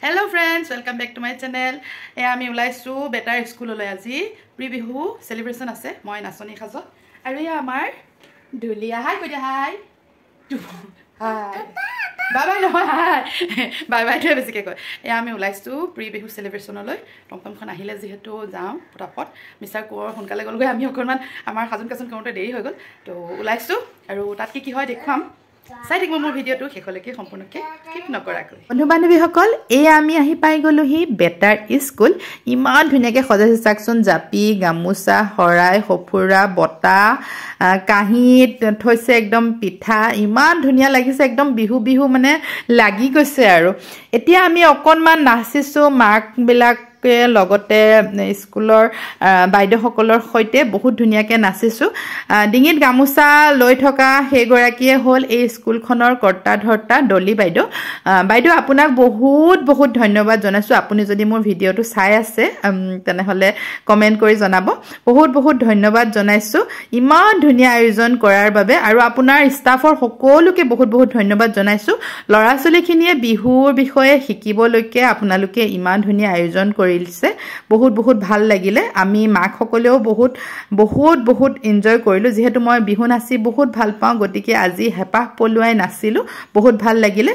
Hello friends, welcome back to my channel. আমি ওলাইছো better স্কুললৈ আজি প্ৰি বিহু সেলিব্ৰেশন আছে মই নাচনি খাজত আৰু এই আমাৰ দুলিয়া হাই কই হাই হাই বাই বাই নহয় বাই বাই টো বেছিকে কয় আমি ওলাইছো প্ৰি বিহু সেলিব্ৰেশনলৈ টমটমখন আহিলে যেহেতু যাও ফটাফট মিষ্টাৰ কোৰ সোনকালে গলগৈ আমি অকমান আমাৰ খাজন কাজন কাউন্টে দেৰি হৈ গল তো ওলাইছো আৰু তাত কি হয় দেখুৱাম চাই থাকিব মোৰ ভিডিওটো শেষলৈকে সম্পূৰ্ণকৈ স্কিপ নকৰাকৈ বন্ধু বান্ধৱীসকল এই আমি আহি পাই গলোহি বেটাৰ স্কুল ইমান ধুনীয়াকৈ সজাইছে চাকচোন জাপি গামোচা হৰাই সফুৰা বটা কাহিত থৈছে একদম পিঠা ইমান ধুনীয়া লাগিছে একদম বিহু বিহু মানে লাগি গৈছে আৰু এতিয়া আমি অকনমান নাচিছো মাৰ্কবিলাক লগতে স্কুলৰ বাইদেউসকলৰ সৈতে বহুত ধুনীয়াকৈ নাচিছো ডিঙিত গামোচা লৈ থকা হেগৰাকীয়ে হ'ল এই স্কুলখনৰ কৰ্তা ধৰ্তা ডলি বাইদেউ বাইদেউ আপোনাক বহুত বহুত ধন্যবাদ জনাইছো আপুনি যদি মোৰ ভিডিওটো চাই আছে তেনেহলে কমেন্ট কৰি জনাব বহুত বহুত ধন্যবাদ জনাইছো ইমান ধুনীয়া আয়োজন কৰাৰ বাবে আৰু আপোনাৰ ষ্টাফৰ সকলোকে বহুত বহুত ধন্যবাদ জনাইছো লৰা ছোৱালীখিনিয়ে বিহুৰ বিষয়ে শিকিবলৈকে আপোনালোকে ইমান ধুনীয়া আয়োজন কৰিছে বহুত বহুত ভাল লাগিলে আমি মাক সকলেও বহুত বহুত বহুত এনজয় কৰিলো যেহেতু মই বিহু নাচি বহুত ভাল পাওঁ গতিকে আজি হেপাহ পলুৱাই নাচিলো বহুত ভাল লাগিলে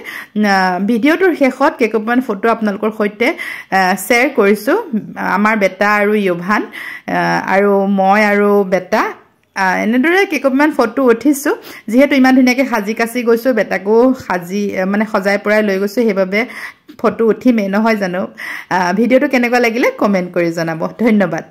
ভিডিওটোৰ শেষত কেকমান ফটো আপোনালোকৰ সৈতে শেয়াৰ কৰিছো আমাৰ বেটা আৰু ইভান আৰু মই আৰু বেটা এনেদৰে কেকমান ফটো উঠিছো যেহেতু ইমান ধুনীয়াকৈ সাজি কাছি গৈছো বেটাকো সাজি মানে সজাই পৰাই লৈ গৈছো হেবাবে ফটো উঠিমে নহয় জানো ভিডিওটো কেনেকুৱা লাগিলে কমেন্ট কৰি জনাব ধন্যবাদ